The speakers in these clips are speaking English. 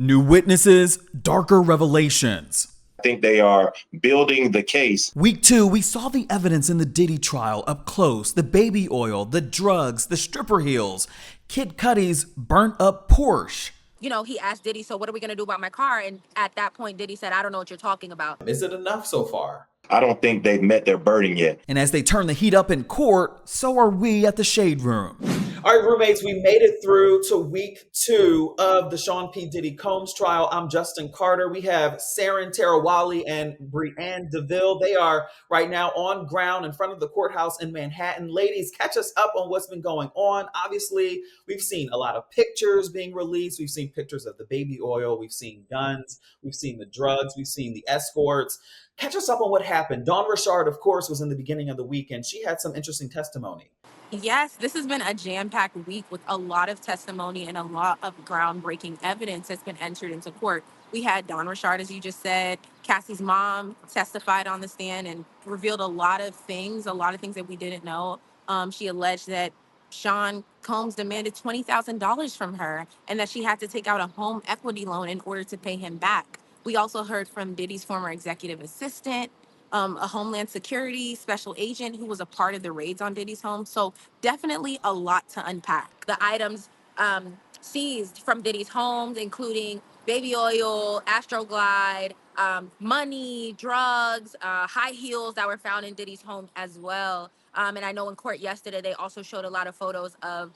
New witnesses, darker revelations. I think they are building the case. Week 2, we saw the evidence in the Diddy trial up close. The baby oil, the drugs, the stripper heels, Kid Cudi's burnt up Porsche. You know, he asked Diddy, so what are we going to do about my car? And at that point, Diddy said, I don't know what you're talking about. Is it enough so far? I don't think they've met their burden yet. And as they turn the heat up in court, so are we at the Shade Room. All right, roommates, we made it through to week 2 of the Sean P. Diddy Combs trial. I'm Justin Carter. We have Saren Tarawali and Brianne DeVille. They are right now on ground in front of the courthouse in Manhattan. Ladies, catch us up on what's been going on. Obviously, we've seen a lot of pictures being released. We've seen pictures of the baby oil. We've seen guns. We've seen the drugs. We've seen the escorts. Catch us up on what happened. Dawn Richard, of course, was in the beginning of the weekend. She had some interesting testimony. Yes, this has been a jam-packed week with a lot of testimony and a lot of groundbreaking evidence that's been entered into court. We had Dawn Richard, as you just said. Cassie's mom testified on the stand and revealed a lot of things that we didn't know. She alleged that Sean Combs demanded $20,000 from her and that she had to take out a home equity loan in order to pay him back. We also heard from Diddy's former executive assistant, a Homeland Security special agent who was a part of the raids on Diddy's home. So definitely a lot to unpack. The items seized from Diddy's homes, including baby oil, Astroglide, money, drugs, high heels that were found in Diddy's home as well. And I know in court yesterday, they also showed a lot of photos of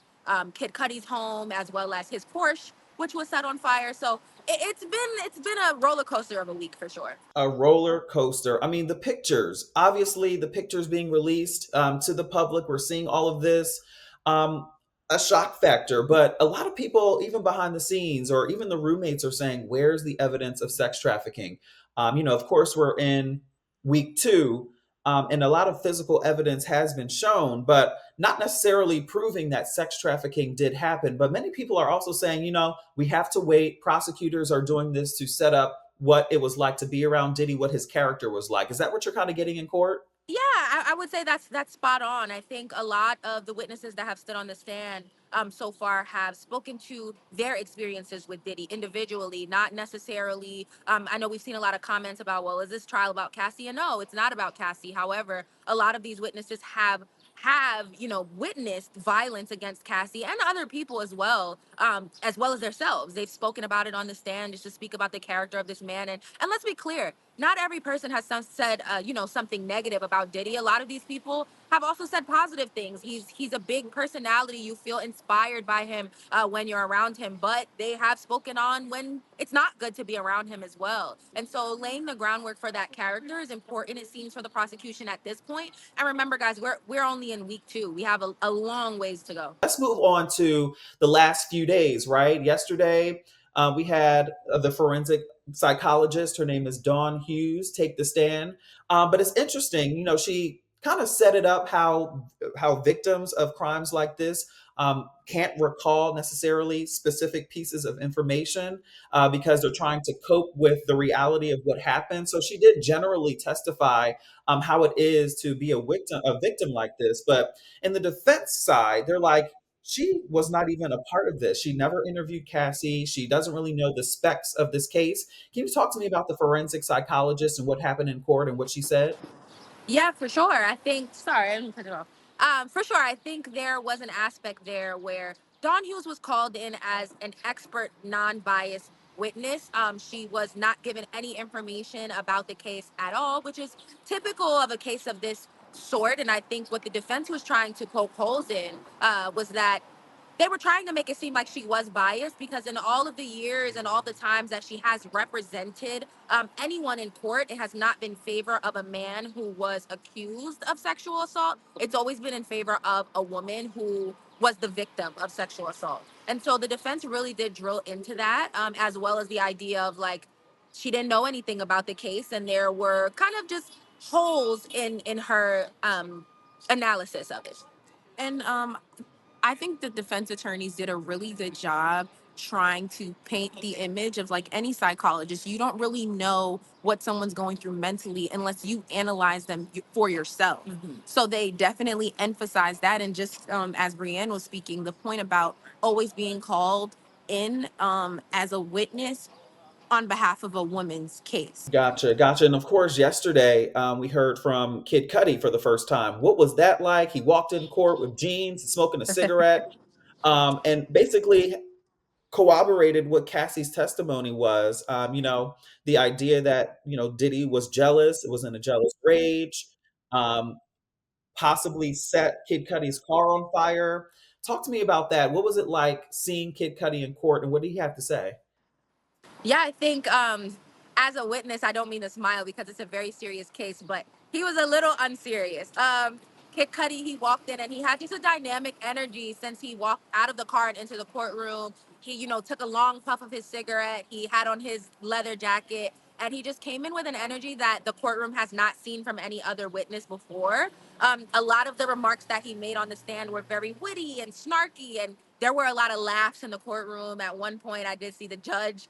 Kid Cudi's home as well as his Porsche, which was set on fire. So it's been a roller coaster of a week for sure. A roller coaster. I mean, the pictures, obviously, the pictures being released to the public. We're seeing all of this. A shock factor, but a lot of people, even behind the scenes, or even the roommates, are saying, "Where's the evidence of sex trafficking?" Of course, we're in week 2, and a lot of physical evidence has been shown, but not necessarily proving that sex trafficking did happen. But many people are also saying, we have to wait. Prosecutors are doing this to set up what it was like to be around Diddy, what his character was like. Is that what you're kind of getting in court? Yeah, I would say that's spot on. I think a lot of the witnesses that have stood on the stand so far have spoken to their experiences with Diddy individually, not necessarily. I know we've seen a lot of comments about, well, is this trial about Cassie? And no, it's not about Cassie. However, a lot of these witnesses have witnessed violence against Cassie and other people as well as themselves. They've spoken about it on the stand just to speak about the character of this man. And let's be clear, not every person has said something negative about Diddy. A lot of these people have also said positive things. He's a big personality. You feel inspired by him when you're around him, but they have spoken on when it's not good to be around him as well. And so laying the groundwork for that character is important, it seems, for the prosecution at this point. And remember, guys, we're only in week 2. We have a long ways to go. Let's move on to the last few days, right? Yesterday, we had the forensic psychologist. Her name is Dawn Hughes take the stand. But it's interesting, she kind of set it up how victims of crimes like this can't recall necessarily specific pieces of information because they're trying to cope with the reality of what happened. So she did generally testify how it is to be a victim like this. But in the defense side, they're like, she was not even a part of this. She never interviewed Cassie. She doesn't really know the specs of this case. Can you talk to me about the forensic psychologist and what happened in court and what she said? Yeah, for sure. Sorry, I didn't cut it off. For sure, I think there was an aspect there where Dawn Hughes was called in as an expert, non-biased witness. She was not given any information about the case at all, which is typical of a case of this sort. And I think what the defense was trying to poke holes in was that they were trying to make it seem like she was biased because in all of the years and all the times that she has represented anyone in court, it has not been in favor of a man who was accused of sexual assault. It's always been in favor of a woman who was the victim of sexual assault. And so the defense really did drill into that, as well as the idea of like, she didn't know anything about the case and there were kind of just holes in her analysis of it. And I think the defense attorneys did a really good job trying to paint the image of like any psychologist. You don't really know what someone's going through mentally unless you analyze them for yourself. So they definitely emphasize that. And just as Brienne was speaking, the point about always being called in as a witness on behalf of a woman's case. Gotcha, gotcha. And of course, yesterday we heard from Kid Cudi for the first time. What was that like? He walked in court with jeans, smoking a cigarette, and basically corroborated what Cassie's testimony was. The idea that Diddy was jealous, it was in a jealous rage, um, possibly set Kid Cudi's car on fire. Talk to me about that. What was it like seeing Kid Cudi in court, and what did he have to say? Yeah, I think as a witness, I don't mean to smile because it's a very serious case, but he was a little unserious. Kid Cudi, he walked in and he had just a dynamic energy since he walked out of the car and into the courtroom. He, took a long puff of his cigarette. He had on his leather jacket, and he just came in with an energy that the courtroom has not seen from any other witness before. A lot of the remarks that he made on the stand were very witty and snarky, and there were a lot of laughs in the courtroom. At one point, I did see the judge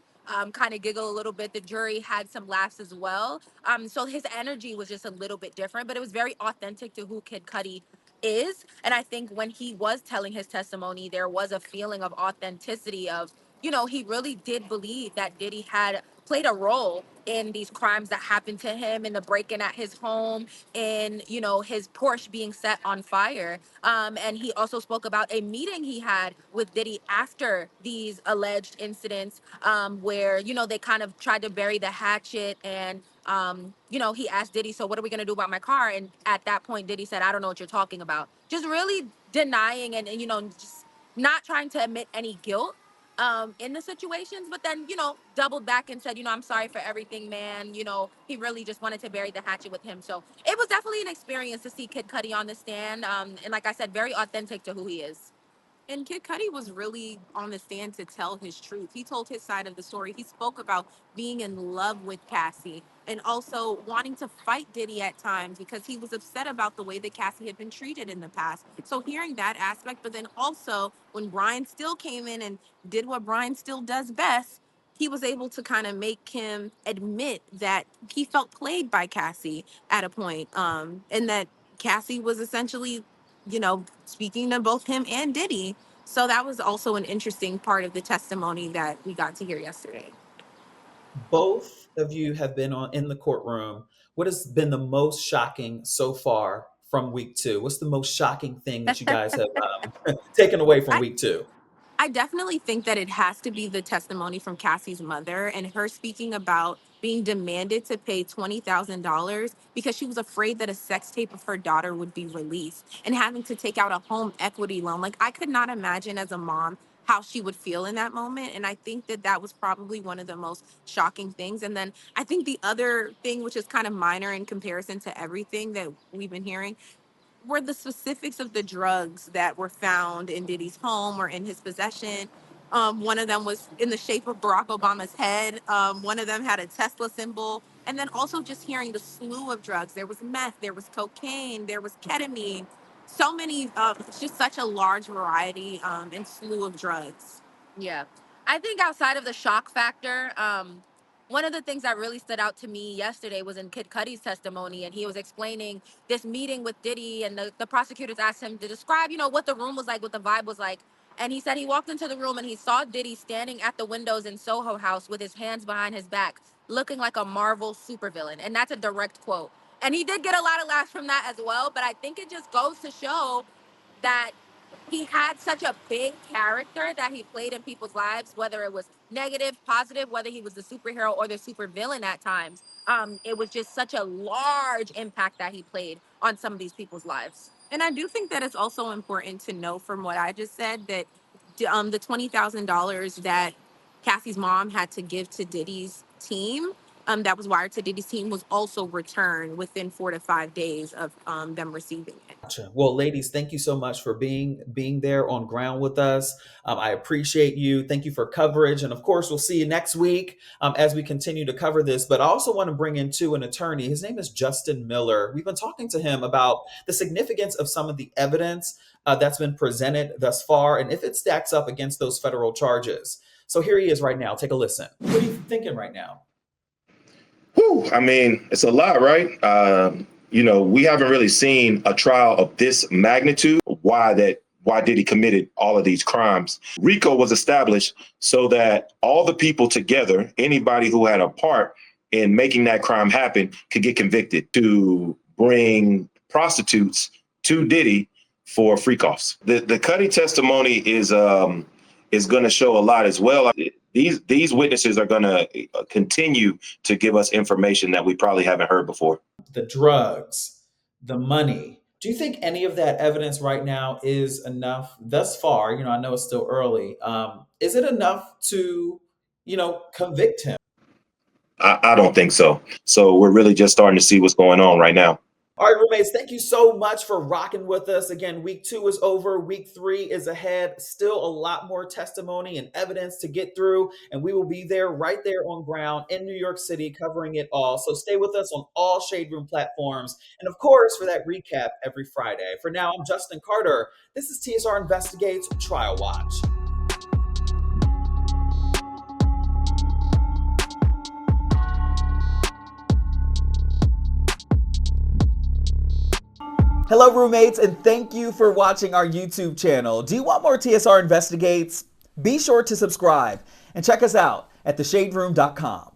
kind of giggle a little bit. The jury had some laughs as well. So his energy was just a little bit different, but it was very authentic to who Kid Cudi is. And I think when he was telling his testimony, there was a feeling of authenticity of, he really did believe that Diddy had played a role in these crimes that happened to him, in the break-in at his home, in his Porsche being set on fire. And he also spoke about a meeting he had with Diddy after these alleged incidents, where they kind of tried to bury the hatchet. And he asked Diddy, so what are we going to do about my car? And at that point, Diddy said, I don't know what you're talking about. Just really denying and just not trying to admit any guilt in the situations, but then, doubled back and said, I'm sorry for everything, man. He really just wanted to bury the hatchet with him. So it was definitely an experience to see Kid Cudi on the stand. And like I said, very authentic to who he is. And Kid Cudi was really on the stand to tell his truth. He told his side of the story. He spoke about being in love with Cassie and also wanting to fight Diddy at times because he was upset about the way that Cassie had been treated in the past. So hearing that aspect, but then also when Brian Still came in and did what Brian Still does best, he was able to kind of make him admit that he felt played by Cassie at a point, and that Cassie was essentially, speaking to both him and Diddy. So that was also an interesting part of the testimony that we got to hear yesterday. Both of you have been on in the courtroom. What has been the most shocking so far from week two? What's the most shocking thing that you guys have taken away from I week two? I definitely think that it has to be the testimony from Cassie's mother and her speaking about being demanded to pay $20,000 because she was afraid that a sex tape of her daughter would be released and having to take out a home equity loan. Like, I could not imagine as a mom how she would feel in that moment. And I think that that was probably one of the most shocking things. And then I think the other thing, which is kind of minor in comparison to everything that we've been hearing, were the specifics of the drugs that were found in Diddy's home or in his possession. One of them was in the shape of Barack Obama's head. One of them had a Tesla symbol. And then also just hearing the slew of drugs. There was meth, there was cocaine, there was ketamine. So many, it's just such a large variety and slew of drugs. Yeah. I think outside of the shock factor, one of the things that really stood out to me yesterday was in Kid Cudi's testimony, and he was explaining this meeting with Diddy, and the prosecutors asked him to describe, what the room was like, what the vibe was like. And he said he walked into the room and he saw Diddy standing at the windows in Soho House with his hands behind his back, looking like a Marvel supervillain. And that's a direct quote. And he did get a lot of laughs from that as well, but I think it just goes to show that he had such a big character that he played in people's lives, whether it was negative, positive, whether he was the superhero or the supervillain at times. It was just such a large impact that he played on some of these people's lives. And I do think that it's also important to know from what I just said that the $20,000 that Cassie's mom had to give to Diddy's team, that was wired to Diddy's team, was also returned within 4 to 5 days of them receiving it. Gotcha. Well, ladies, thank you so much for being there on ground with us. I appreciate you. Thank you for coverage, and of course, we'll see you next week as we continue to cover this. But I also want to bring in too an attorney. His name is Justin Miller. We've been talking to him about the significance of some of the evidence that's been presented thus far, and if it stacks up against those federal charges. So here he is right now. Take a listen. What are you thinking right now? Whew, I mean, it's a lot, right? We haven't really seen a trial of this magnitude. Why that why Diddy committed all of these crimes. RICO was established so that all the people together, anybody who had a part in making that crime happen, could get convicted, to bring prostitutes to Diddy for freak offs. The Cuddy testimony is going to show a lot as well. These witnesses are going to continue to give us information that we probably haven't heard before. The drugs, the money. Do you think any of that evidence right now is enough thus far? You know, I know it's still early. Is it enough to, convict him? I don't think so. So we're really just starting to see what's going on right now. All right, roommates, thank you so much for rocking with us. Again, week 2 is over. Week 3 is ahead. Still a lot more testimony and evidence to get through. And we will be there right there on ground in New York City covering it all. So stay with us on all Shade Room platforms. And of course, for that recap every Friday. For now, I'm Justin Carter. This is TSR Investigates Trial Watch. Hello, roommates, and thank you for watching our YouTube channel. Do you want more TSR Investigates? Be sure to subscribe and check us out at theshaderoom.com.